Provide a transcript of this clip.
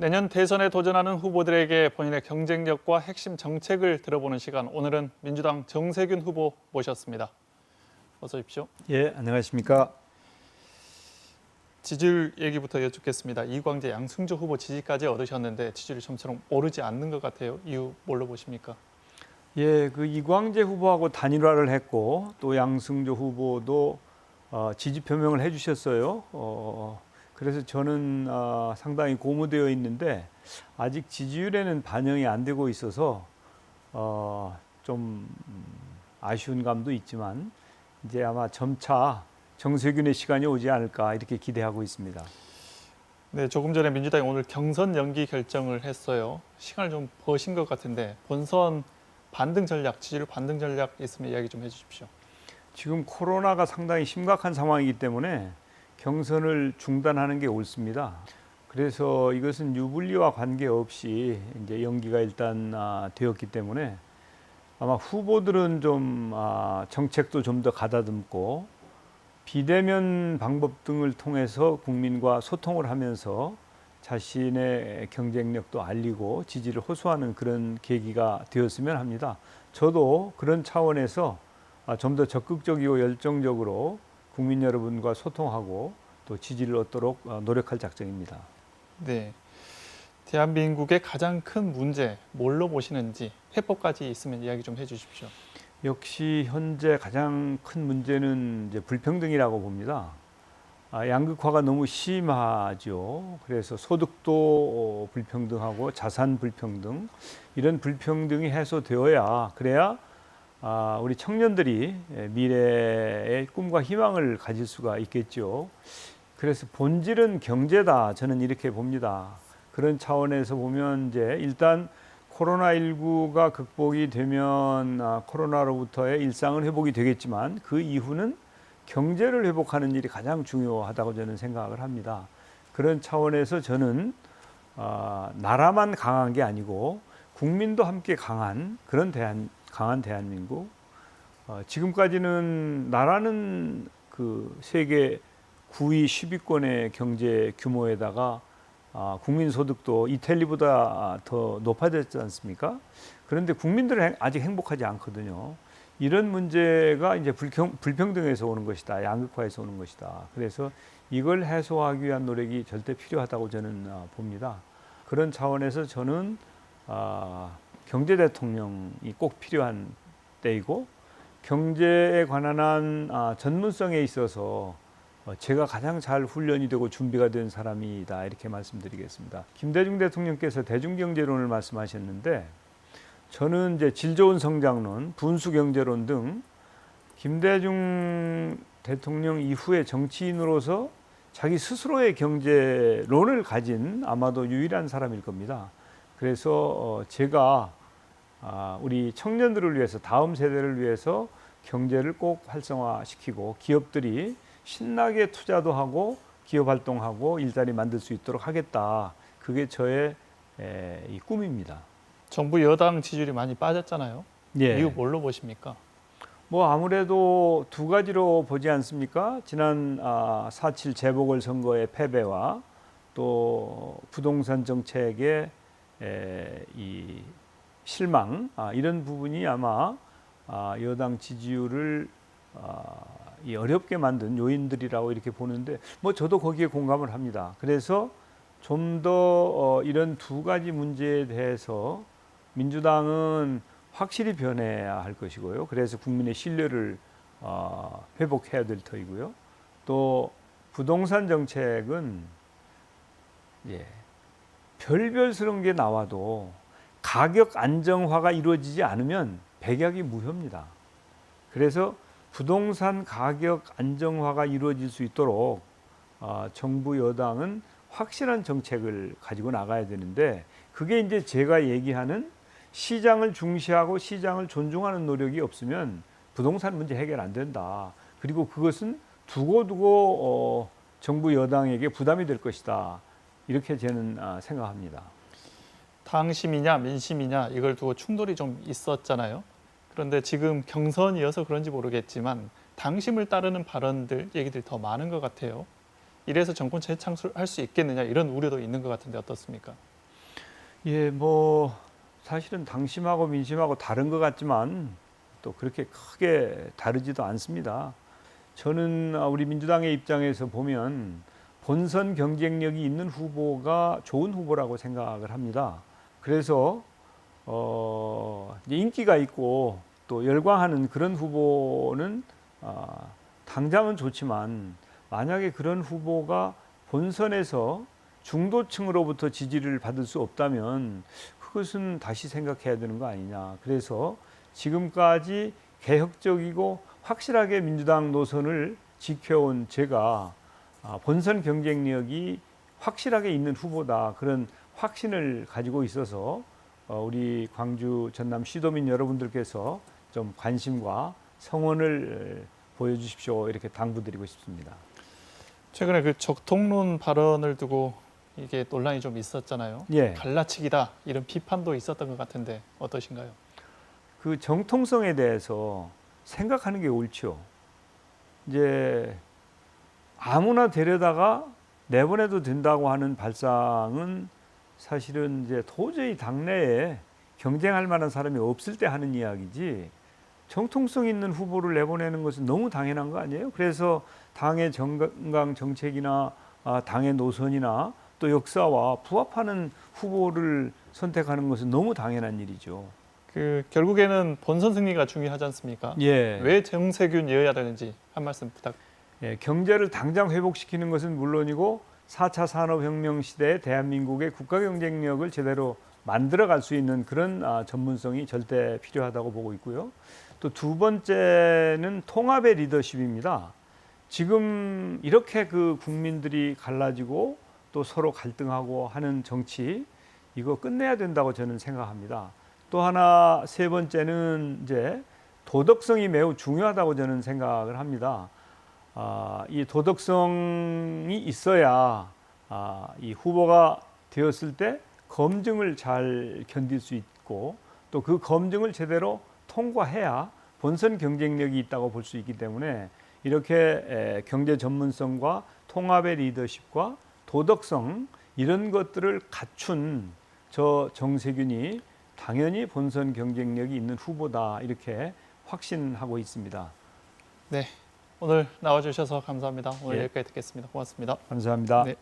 내년 대선에 도전하는 후보들에게 본인의 경쟁력과 핵심 정책을 들어보는 시간. 오늘은 민주당 정세균 후보 모셨습니다. 어서 오십시오. 예, 안녕하십니까. 지지율 얘기부터 여쭙겠습니다. 이광재, 양승조 후보 지지까지 얻으셨는데 지지율이 좀처럼 오르지 않는 것 같아요. 이유 뭘로 보십니까? 예, 그 이광재 후보하고 단일화를 했고 또 양승조 후보도 지지 표명을 해주셨어요. 그래서 저는 상당히 고무되어 있는데 아직 지지율에는 반영이 안 되고 있어서 좀 아쉬운 감도 있지만 이제 아마 점차 정세균의 시간이 오지 않을까 이렇게 기대하고 있습니다. 네, 조금 전에 민주당이 오늘 경선 연기 결정을 했어요. 시간을 좀 버신 것 같은데 본선 반등 전략, 지지율 반등 전략 있으면 이야기 좀 해주십시오. 지금 코로나가 상당히 심각한 상황이기 때문에 경선을 중단하는 게 옳습니다. 그래서 이것은 유불리와 관계없이 이제 연기가 일단 되었기 때문에 아마 후보들은 좀 정책도 좀 더 가다듬고 비대면 방법 등을 통해서 국민과 소통을 하면서 자신의 경쟁력도 알리고 지지를 호소하는 그런 계기가 되었으면 합니다. 저도 그런 차원에서 좀 더 적극적이고 열정적으로 국민 여러분과 소통하고 또 지지를 얻도록 노력할 작정입니다. 네, 대한민국의 가장 큰 문제 뭘로 보시는지 해법까지 있으면 이야기 좀 해주십시오. 역시 현재 가장 큰 문제는 이제 불평등이라고 봅니다. 양극화가 너무 심하죠. 그래서 소득도 불평등하고 자산 불평등 이런 불평등이 해소되어야 그래야 우리 청년들이 미래의 꿈과 희망을 가질 수가 있겠죠. 그래서 본질은 경제다. 저는 이렇게 봅니다. 그런 차원에서 보면 이제 일단 코로나19가 극복이 되면 코로나로부터의 일상은 회복이 되겠지만 그 이후는 경제를 회복하는 일이 가장 중요하다고 저는 생각을 합니다. 그런 차원에서 저는 나라만 강한 게 아니고 국민도 함께 강한 그런 강한 대한민국. 지금까지는 나라는 그 세계 9위 10위권의 경제 규모에다가 국민 소득도 이탈리아보다 더 높아졌지 않습니까? 그런데 국민들은 아직 행복하지 않거든요. 이런 문제가 이제 불평등에서 오는 것이다. 양극화에서 오는 것이다. 그래서 이걸 해소하기 위한 노력이 절대 필요하다고 저는 봅니다. 그런 차원에서 저는 경제 대통령이 꼭 필요한 때이고 경제에 관한 전문성에 있어서 제가 가장 잘 훈련이 되고 준비가 된 사람이다 이렇게 말씀드리겠습니다. 김대중 대통령께서 대중경제론을 말씀하셨는데 저는 이제 질 좋은 성장론, 분수경제론 등 김대중 대통령 이후의 정치인으로서 자기 스스로의 경제론을 가진 아마도 유일한 사람일 겁니다. 그래서 제가 우리 청년들을 위해서 다음 세대를 위해서 경제를 꼭 활성화시키고 기업들이 신나게 투자도 하고 기업 활동하고 일자리 만들 수 있도록 하겠다. 그게 저의 이 꿈입니다. 정부 여당 지지율이 많이 빠졌잖아요. 예. 이유 뭘로 보십니까? 뭐 아무래도 두 가지로 보지 않습니까? 지난 4.7 재보궐선거의 패배와 또 부동산 정책의 이 실망 이런 부분이 아마 여당 지지율을 이 어렵게 만든 요인들이라고 이렇게 보는데 뭐 저도 거기에 공감을 합니다. 그래서 좀 더 이런 두 가지 문제에 대해서 민주당은 확실히 변해야 할 것이고요. 그래서 국민의 신뢰를 회복해야 될 터이고요. 또 부동산 정책은 별별스러운 게 나와도 가격 안정화가 이루어지지 않으면 백약이 무효입니다. 그래서 부동산 가격 안정화가 이루어질 수 있도록 정부 여당은 확실한 정책을 가지고 나가야 되는데 그게 이제 제가 얘기하는 시장을 중시하고 시장을 존중하는 노력이 없으면 부동산 문제 해결 안 된다. 그리고 그것은 두고두고 정부 여당에게 부담이 될 것이다. 이렇게 저는 생각합니다. 당심이냐 민심이냐 이걸 두고 충돌이 좀 있었잖아요. 그런데 지금 경선이어서 그런지 모르겠지만 당심을 따르는 발언들, 얘기들이 더 많은 것 같아요. 이래서 정권 재창출할 수 있겠느냐 이런 우려도 있는 것 같은데 어떻습니까? 예, 뭐 사실은 당심하고 민심하고 다른 것 같지만 또 그렇게 크게 다르지도 않습니다. 저는 우리 민주당의 입장에서 보면 본선 경쟁력이 있는 후보가 좋은 후보라고 생각을 합니다. 그래서 이제 인기가 있고 또 열광하는 그런 후보는 당장은 좋지만 만약에 그런 후보가 본선에서 중도층으로부터 지지를 받을 수 없다면 그것은 다시 생각해야 되는 거 아니냐. 그래서 지금까지 개혁적이고 확실하게 민주당 노선을 지켜온 제가 본선 경쟁력이 확실하게 있는 후보다 그런 확신을 가지고 있어서 우리 광주 전남 시도민 여러분들께서 좀 관심과 성원을 보여주십시오 이렇게 당부드리고 싶습니다. 최근에 그 적통론 발언을 두고 이게 논란이 좀 있었잖아요. 예. 갈라치기다 이런 비판도 있었던 것 같은데 어떠신가요? 그 정통성에 대해서 생각하는 게 옳죠. 이제 아무나 데려다가 내보내도 된다고 하는 발상은 사실은 이제 도저히 당내에 경쟁할 만한 사람이 없을 때 하는 이야기지 정통성 있는 후보를 내보내는 것은 너무 당연한 거 아니에요? 그래서 당의 정강 정책이나 당의 노선이나 또 역사와 부합하는 후보를 선택하는 것은 너무 당연한 일이죠. 그 결국에는 본선 승리가 중요하지 않습니까? 예. 왜 정세균 여야 되는지 한 말씀 부탁. 예, 경제를 당장 회복시키는 것은 물론이고 4차 산업혁명 시대에 대한민국의 국가 경쟁력을 제대로 만들어갈 수 있는 그런 전문성이 절대 필요하다고 보고 있고요. 또 두 번째는 통합의 리더십입니다. 지금 이렇게 그 국민들이 갈라지고 또 서로 갈등하고 하는 정치 이거 끝내야 된다고 저는 생각합니다. 또 하나 세 번째는 이제 도덕성이 매우 중요하다고 저는 생각을 합니다. 이 도덕성이 있어야 이 후보가 되었을 때 검증을 잘 견딜 수 있고 또 그 검증을 제대로 통과해야 본선 경쟁력이 있다고 볼 수 있기 때문에 이렇게 경제 전문성과 통합의 리더십과 도덕성 이런 것들을 갖춘 저 정세균이 당연히 본선 경쟁력이 있는 후보다 이렇게 확신하고 있습니다. 네, 오늘 나와주셔서 감사합니다. 오늘 예. 여기까지 듣겠습니다. 고맙습니다. 감사합니다. 네.